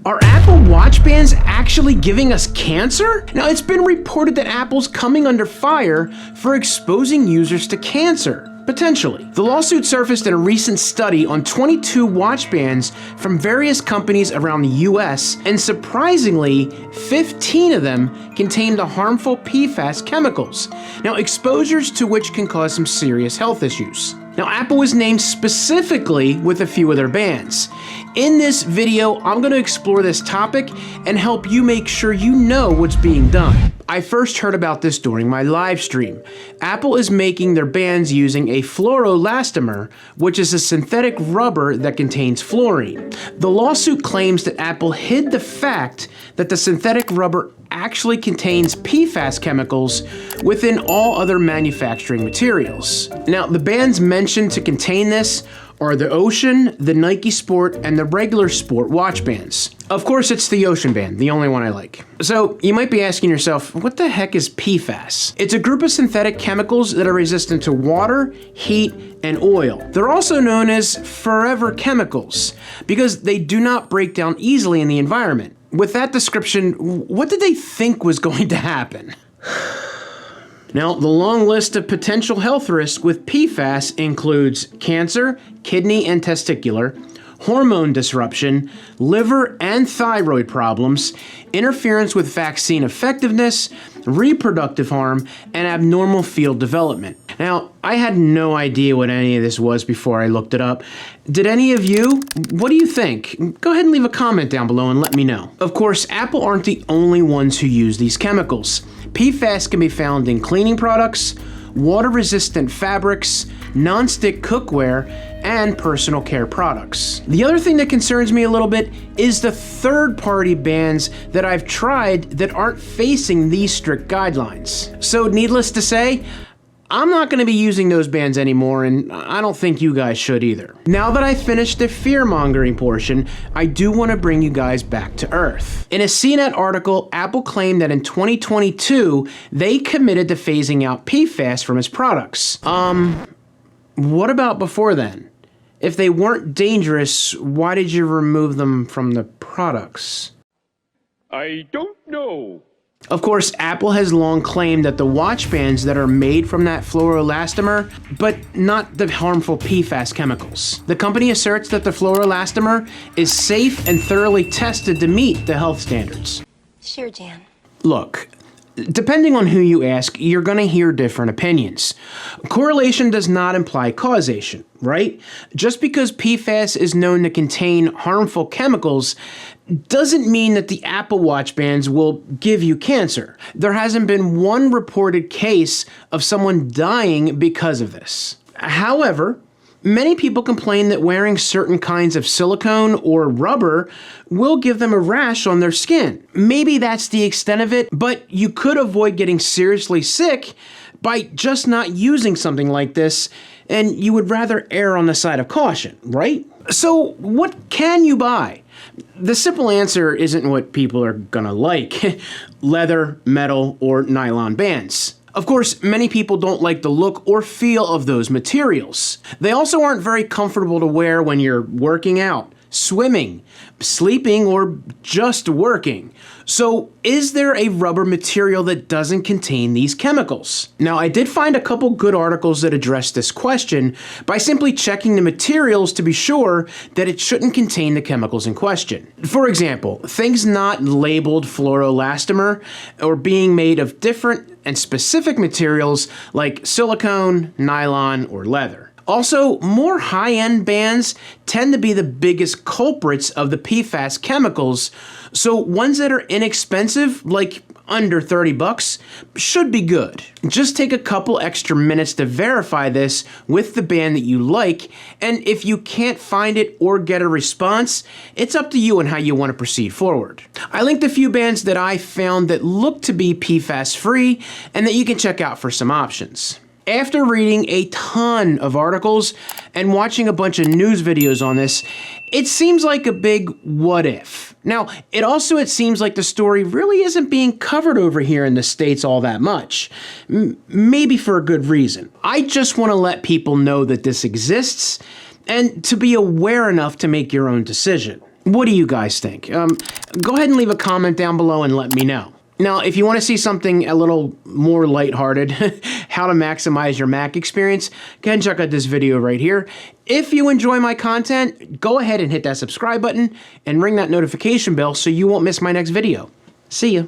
Are Apple Watch bands actually giving us cancer? Now, it's been reported that Apple's coming under fire for exposing users to cancer. Potentially. The lawsuit surfaced in a recent study on 22 watch bands from various companies around the US, and surprisingly, 15 of them contained the harmful PFAS chemicals. Now, exposures to which can cause some serious health issues. Now, Apple was named specifically with a few of their bands. In this video, I'm going to explore this topic and help you make sure you know what's being done. I first heard about this during my live stream. Apple is making their bands using a fluoroelastomer, which is a synthetic rubber that contains fluorine. The lawsuit claims that Apple hid the fact that the synthetic rubber actually contains PFAS chemicals within all other manufacturing materials. Now, the bands mentioned to contain this are the Ocean, the Nike Sport, and the regular Sport watch bands. Of course, it's the Ocean band, the only one I like. So you might be asking yourself, what the heck is PFAS? It's a group of synthetic chemicals that are resistant to water, heat, and oil. They're also known as forever chemicals because they do not break down easily in the environment. With that description, what did they think was going to happen? Now, the long list of potential health risks with PFAS includes cancer, kidney and testicular, hormone disruption, liver and thyroid problems, interference with vaccine effectiveness, reproductive harm, and abnormal fetal development. Now, I had no idea what any of this was before I looked it up. Did any of you? What do you think? Go ahead and leave a comment down below and let me know. Of course, Apple aren't the only ones who use these chemicals. PFAS can be found in cleaning products, water-resistant fabrics, non-stick cookware, and personal care products. The other thing that concerns me a little bit is the third-party bands that I've tried that aren't facing these strict guidelines. So needless to say, I'm not going to be using those bands anymore, and I don't think you guys should either. Now that I've finished the fear-mongering portion, I do want to bring you guys back to earth. In a CNET article, Apple claimed that in 2022, they committed to phasing out PFAS from its products. What about before then? If they weren't dangerous, why did you remove them from the products? I don't know. Of course, Apple has long claimed that the watch bands that are made from that fluoroelastomer, but not the harmful PFAS chemicals. The company asserts that the fluoroelastomer is safe and thoroughly tested to meet the health standards. Sure, Jan. Look, depending on who you ask, you're going to hear different opinions. Correlation does not imply causation, right? Just because PFAS is known to contain harmful chemicals doesn't mean that the Apple Watch bands will give you cancer. There hasn't been one reported case of someone dying because of this. However, many people complain that wearing certain kinds of silicone or rubber will give them a rash on their skin. Maybe that's the extent of it, but you could avoid getting seriously sick by just not using something like this, and you would rather err on the side of caution, right? So what can you buy? The simple answer isn't what people are gonna like. Leather, metal, or nylon bands. Of course, many people don't like the look or feel of those materials. They also aren't very comfortable to wear when you're working out, swimming, sleeping, or just working. So, is there a rubber material that doesn't contain these chemicals? Now, I did find a couple good articles that address this question by simply checking the materials to be sure that it shouldn't contain the chemicals in question. For example, things not labeled fluoroelastomer or being made of different and specific materials like silicone, nylon, or leather. Also, more high-end bands tend to be the biggest culprits of the PFAS chemicals, so ones that are inexpensive, like under 30 bucks, should be good. Just take a couple extra minutes to verify this with the band that you like, and if you can't find it or get a response, it's up to you on how you want to proceed forward. I linked a few bands that I found that look to be PFAS-free and that you can check out for some options. After reading a ton of articles and watching a bunch of news videos on this, it seems like a big what if. Now, it seems like the story really isn't being covered over here in the States all that much. Maybe for a good reason. I just want to let people know that this exists and to be aware enough to make your own decision. What do you guys think? Go ahead and leave a comment down below and let me know. Now, if you want to see something a little more lighthearted, how to maximize your Mac experience, go ahead and check out this video right here. If you enjoy my content, go ahead and hit that subscribe button and ring that notification bell so you won't miss my next video. See ya.